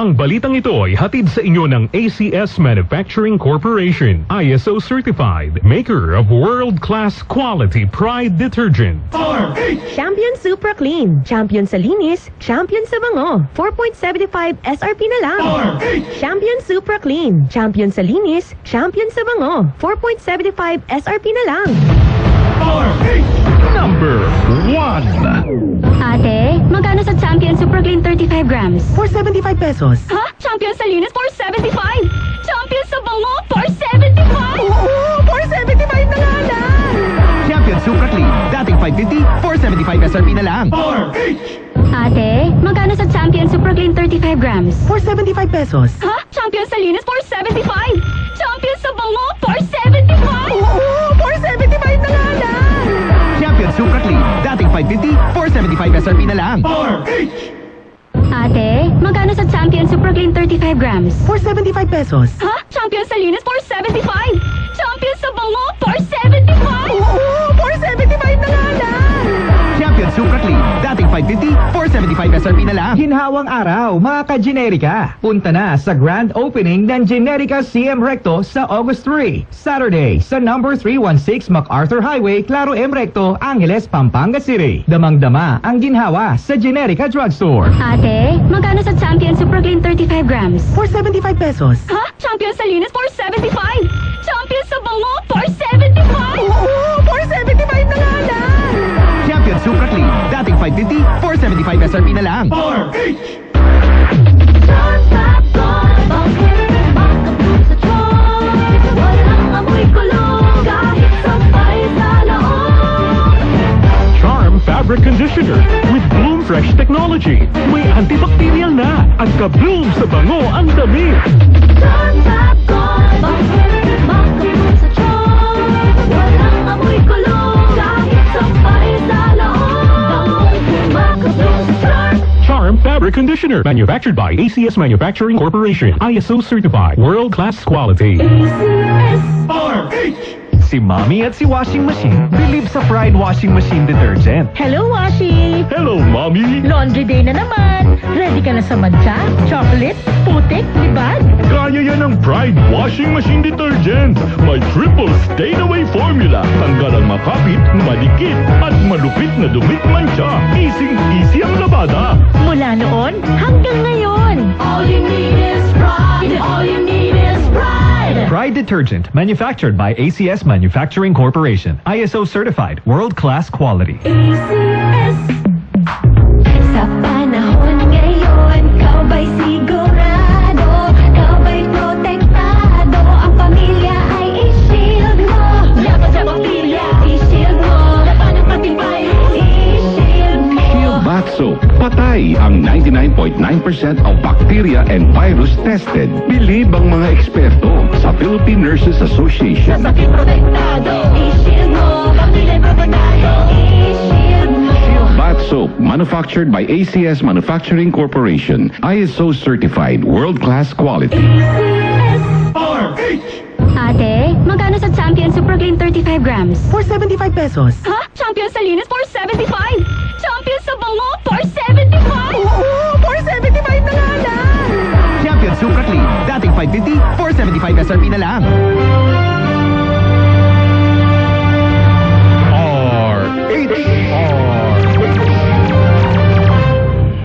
Ang balitang ito ay hatid sa inyo ng ACS Manufacturing Corporation, ISO certified, maker of world-class quality Pride detergent. Champion Super Clean, champion sa linis, champion sa bango. 4.75 SRP na lang. Champion Super Clean, champion sa linis, champion sa bango. 4.75 SRP na lang. Number 1. Ate, magkano sa Champion Super Clean 35 grams? 475 pesos. Ha? Champion sa linis, 475! Champion sa bango, 475! Oo, 475 na nga lang. Champion Super Clean, dating 550, 475 SRP na lang. Ate, magkano sa Champion Super Clean 35 grams? 475 pesos. Ha? Champion sa linis, 475! Champion sa bango, 475! Oo, 475 na nga lang. Champion Super Clean, dating 550, 475 SRP na lang. Ate, magkano sa Champion Super Clean 35 grams? 475 pesos. Ha? Champion sa linis, 475! Champion sa bango, 475! Oo, 475 na nga lang. Champion Super Clean, dating 550, 475 SRP na lang. Ginhawang araw, mga ka-Generika. Punta na sa grand opening ng Generica CM Recto sa August 3, Saturday, sa number 316 MacArthur Highway, Claro M Recto, Angeles, Pampanga City. Damang-dama ang ginhawa sa Generica Drugstore. Ate, magkano sa Champion Super Clean 35 grams? 475 pesos. Ha? Champion sa linis, 475! Champion sa bango, 475! Oo, 475 na nga lang. Champion Super Clean, dating 550, 475 SRP na lang. Charm Fabric Conditioner with Bloom Fresh Technology. May antibacterial na at ka-bloom sa bango ang damit. Charm Fabric Conditioner, manufactured by ACS Manufacturing Corporation, ISO certified, world-class quality. Si Mommy at si Washing Machine believe sa Pride Washing Machine Detergent. Hello, Washi. Hello, Mommy! Laundry day na naman. Ready ka na sa matcha, chocolate, putik, libag? Kaya yan ang Pride Washing Machine Detergent. May triple stain-away formula. Tanggal ang makapit, madikit, at malupit na dumit mancha. Easy ang labada. Mula noon hanggang ngayon. All you need is pride. All you need is pride. Pride Detergent, manufactured by ACS Manufacturing Corporation. ISO certified, world-class quality. Sa panahon ngayon, kau ba'y sigurado? Kau ba'y protektado? Ang pamilya ay i-shield mo. Laban sa bakterya, i-shield mo. Laban ng patibay, i-shield mo. Shield Bath Soap. Patay ang 99.9% of bacteria and virus tested. Bilib ang mga eksperto sa Philippine Nurses Association. Sakit protektado, i-shield mo. Bakterya protektado, i-shield mo. Shield Bath Soap, manufactured by ACS Manufacturing Corporation. ISO certified, world-class quality. Ate, magkano sa Champion Super Clean 35 grams? 475 pesos. Ha? Champion sa linis, 475! Champion sa bango, 475! Oo, 475 na nga lang. Champion Super Clean, dating 550, 475 SRP na lang. RH